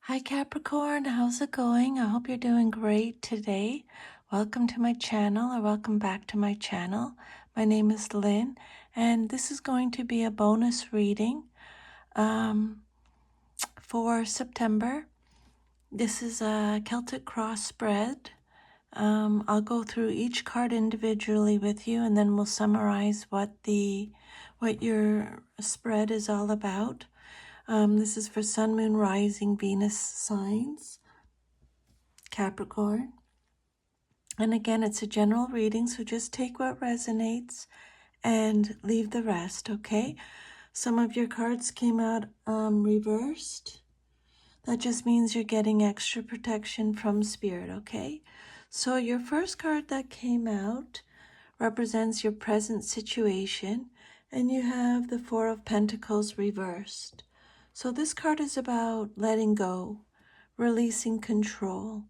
Hi Capricorn, how's it going? I hope you're doing great today. Welcome to my channel, or welcome back to my channel. My name is Lynn, and this is going to be a bonus reading for September. This is a Celtic cross spread. I'll go through each card individually with you, and then we'll summarize what your spread is all about. This is for Sun, Moon, Rising, Venus signs, Capricorn. And again, it's a general reading, so just take what resonates and leave the rest, okay? Some of your cards came out reversed. That just means you're getting extra protection from Spirit, okay? So your first card that came out represents your present situation, and you have the Four of Pentacles reversed. So this card is about letting go, releasing control.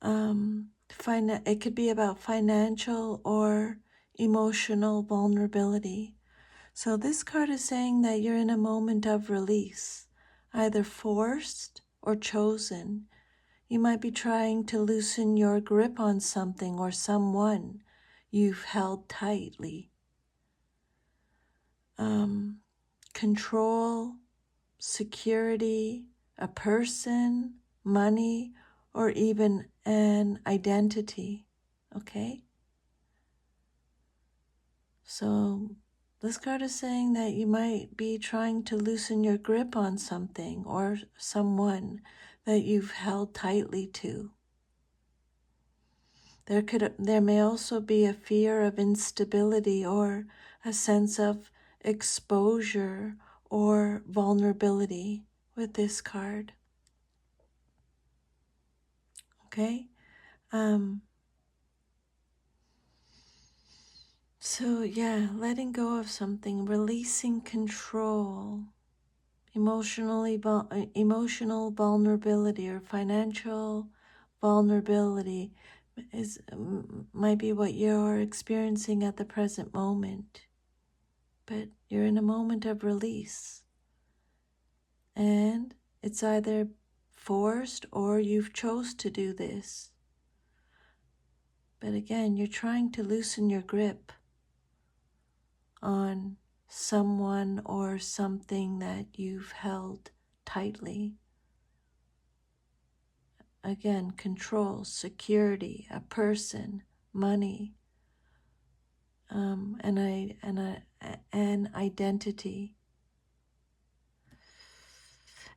It could be about financial or emotional vulnerability. So this card is saying that you're in a moment of release, either forced or chosen. You might be trying to loosen your grip on something or someone you've held tightly. Control, security, a person, money, or even an identity, okay? So this card is saying that you might be trying to loosen your grip on something or someone that you've held tightly to. There may also be a fear of instability or a sense of exposure or vulnerability with this card. Okay? So yeah, letting go of something, releasing control, emotional vulnerability or financial vulnerability might be what you're experiencing at the present moment. But you're in a moment of release, and it's either forced or you've chose to do this. But again, you're trying to loosen your grip on someone or something that you've held tightly. Again, control, security, a person, money, an identity.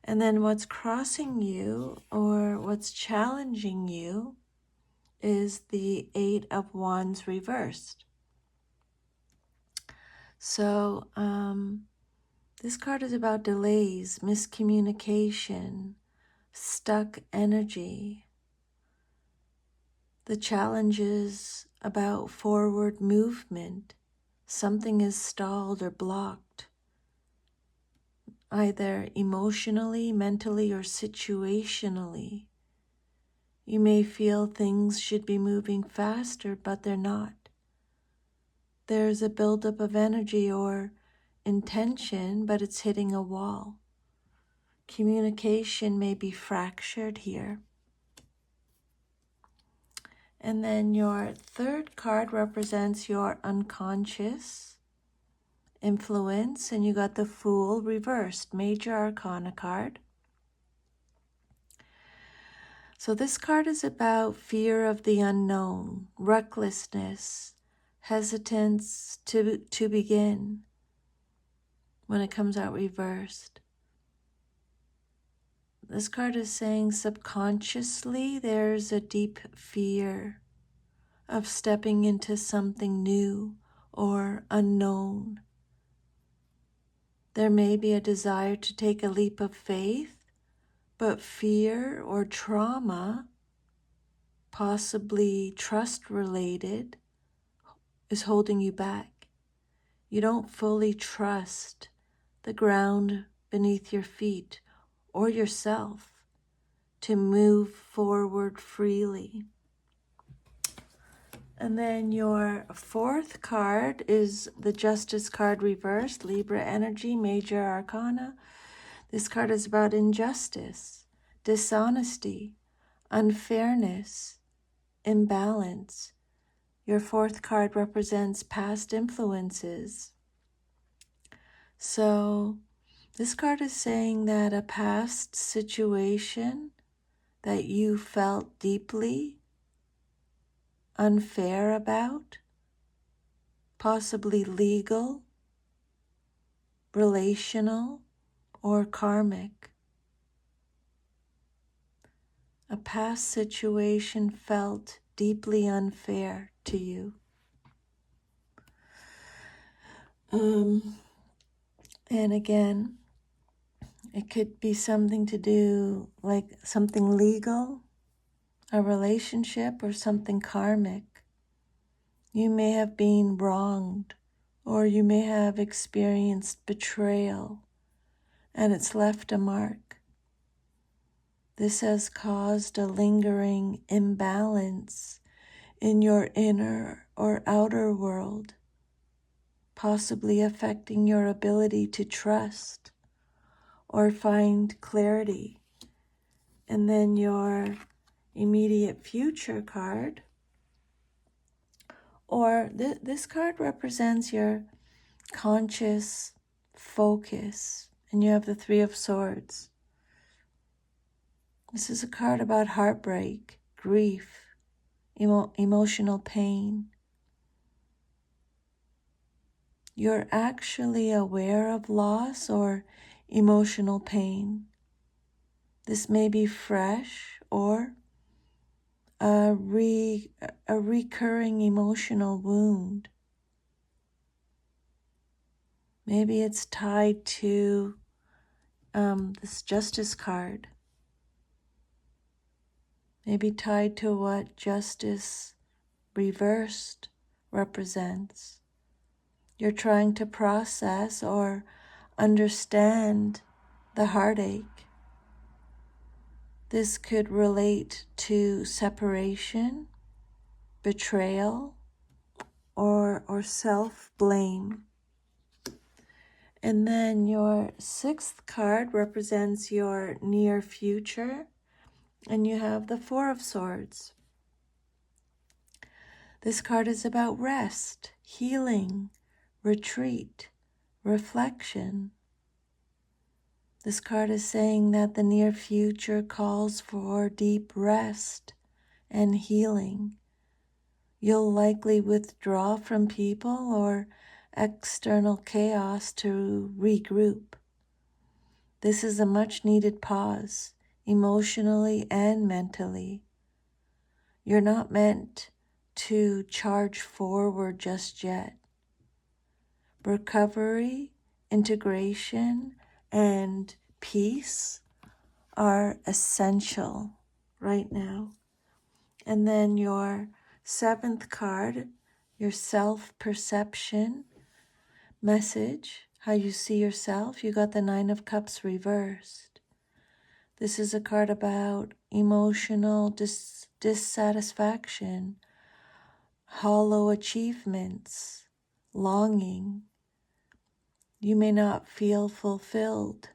And then what's crossing you or what's challenging you is the Eight of Wands reversed. So this card is about delays, miscommunication, stuck energy. The challenge is about forward movement. Something is stalled or blocked, either emotionally, mentally, or situationally. You may feel things should be moving faster, but they're not. There's a buildup of energy or intention, but it's hitting a wall. Communication may be fractured here. And then your third card represents your unconscious influence, and you got the Fool reversed, Major Arcana card. So this card is about fear of the unknown, recklessness, hesitance to begin when it comes out reversed. This card is saying subconsciously there's a deep fear of stepping into something new or unknown. There may be a desire to take a leap of faith, but fear or trauma, possibly trust-related, is holding you back. You don't fully trust the ground beneath your feet or yourself to move forward freely. And then your fourth card is the Justice card reversed, Libra energy, Major Arcana. This card is about injustice, dishonesty, unfairness, imbalance. Your fourth card represents past influences. So this card is saying that a past situation that you felt deeply unfair about, possibly legal, relational, or karmic. A past situation felt deeply unfair to you. And again, it could be something to do like something legal, a relationship, or something karmic. You may have been wronged, or you may have experienced betrayal, and it's left a mark. This has caused a lingering imbalance in your inner or outer world, possibly affecting your ability to trust or find clarity. And then your immediate future card, or this card represents your conscious focus, and you have the Three of Swords. This is a card about heartbreak, grief, emotional pain. You're actually aware of loss or emotional pain. This may be fresh or a recurring emotional wound. Maybe it's tied to this Justice card. Maybe tied to what Justice reversed represents. You're trying to process or understand the heartache. This could relate to separation, betrayal, or self-blame. And then your sixth card represents your near future, and you have the Four of Swords. This card is about rest, healing, retreat, reflection. This card is saying that the near future calls for deep rest and healing. You'll likely withdraw from people or external chaos to regroup. This is a much needed pause, emotionally and mentally. You're not meant to charge forward just yet. Recovery, integration, and peace are essential right now. And then your seventh card, your self-perception message, how you see yourself. You got the Nine of Cups reversed. This is a card about emotional dissatisfaction, hollow achievements, longing. You may not feel fulfilled.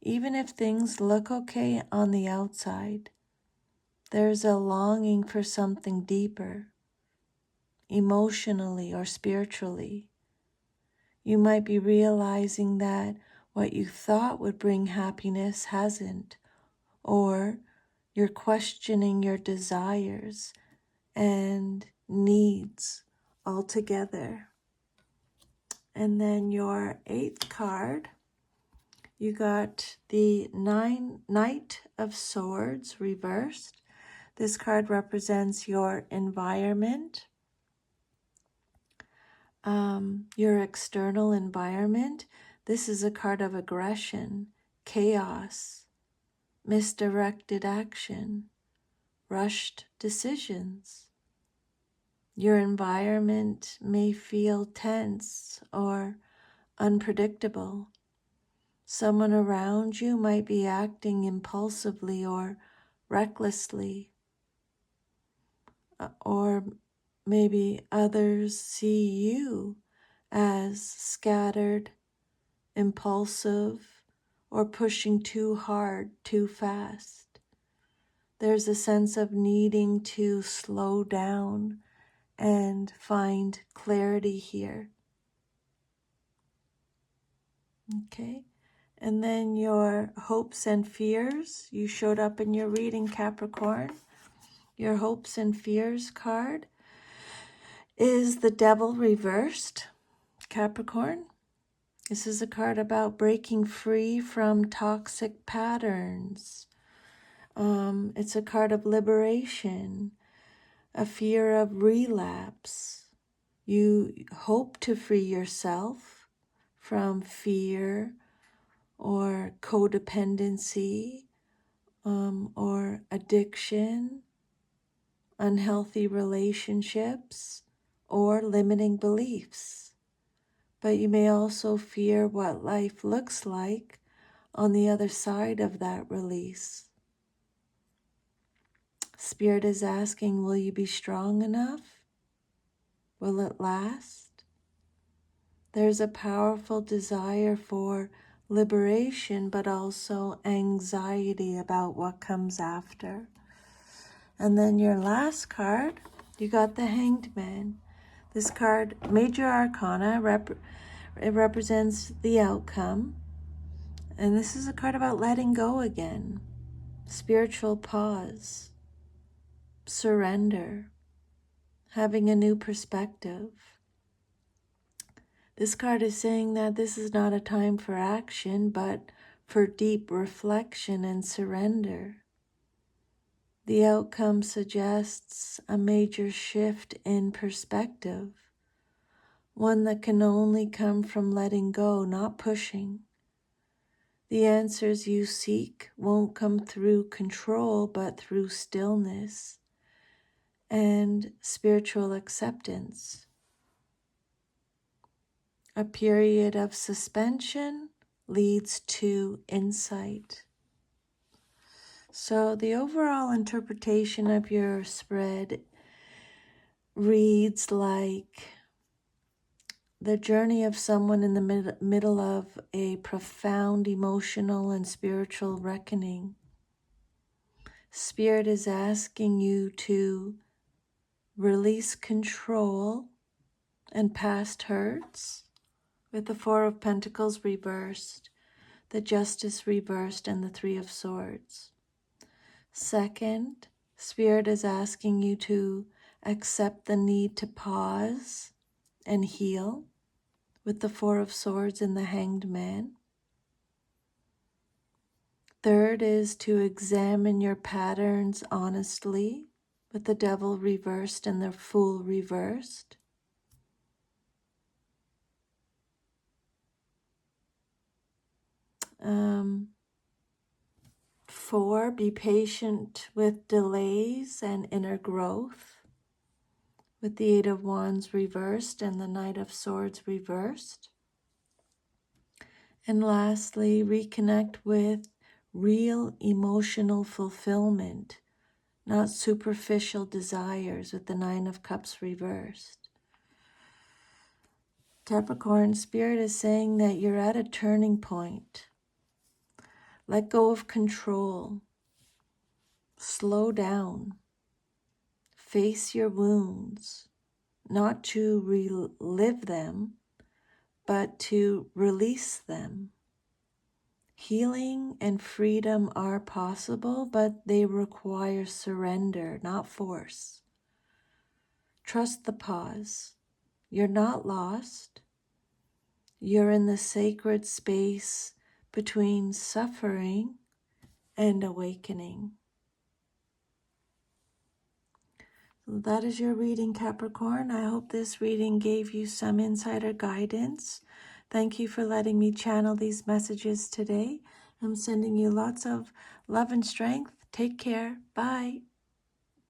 Even if things look okay on the outside, there's a longing for something deeper, emotionally or spiritually. You might be realizing that what you thought would bring happiness hasn't, or you're questioning your desires and needs altogether. And then your eighth card, you got the Knight of Swords reversed. This card represents your environment, your external environment. This is a card of aggression, chaos, misdirected action, rushed decisions. Your environment may feel tense or unpredictable. Someone around you might be acting impulsively or recklessly, or maybe others see you as scattered, impulsive, or pushing too hard, too fast. There's a sense of needing to slow down and find clarity here. Okay. And then your hopes and fears. You showed up in your reading, Capricorn. Your hopes and fears card is the Devil reversed, Capricorn. This is a card about breaking free from toxic patterns. It's a card of liberation, a fear of relapse. You hope to free yourself from fear or codependency, or addiction, unhealthy relationships, or limiting beliefs. But you may also fear what life looks like on the other side of that release. Spirit is asking, will you be strong enough? Will it last? There's a powerful desire for liberation, but also anxiety about what comes after. And then your last card, you got the Hanged Man. This card, Major Arcana, it represents the outcome. And this is a card about letting go again, spiritual pause, surrender, having a new perspective. This card is saying that this is not a time for action, but for deep reflection and surrender. The outcome suggests a major shift in perspective, one that can only come from letting go, not pushing. The answers you seek won't come through control, but through stillness and spiritual acceptance. A period of suspension leads to insight. So the overall interpretation of your spread reads like the journey of someone in the middle of a profound emotional and spiritual reckoning. Spirit is asking you to release control and past hurts with the Four of Pentacles reversed, the Justice reversed, and the Three of Swords. Second, Spirit is asking you to accept the need to pause and heal with the Four of Swords and the Hanged Man. Third is to examine your patterns honestly with the Devil reversed and the Fool reversed. Four, be patient with delays and inner growth with the Eight of Wands reversed and the Knight of Swords reversed. And lastly, reconnect with real emotional fulfillment, not superficial desires with the Nine of Cups reversed. Capricorn, Spirit is saying that you're at a turning point. Let go of control. Slow down. Face your wounds, not to relive them, but to release them. Healing and freedom are possible, but they require surrender, not force. Trust the pause. You're not lost. You're in the sacred space between suffering and awakening. So that is your reading, Capricorn. I hope this reading gave you some insight or guidance. Thank you for letting me channel these messages today. I'm sending you lots of love and strength. Take care. Bye.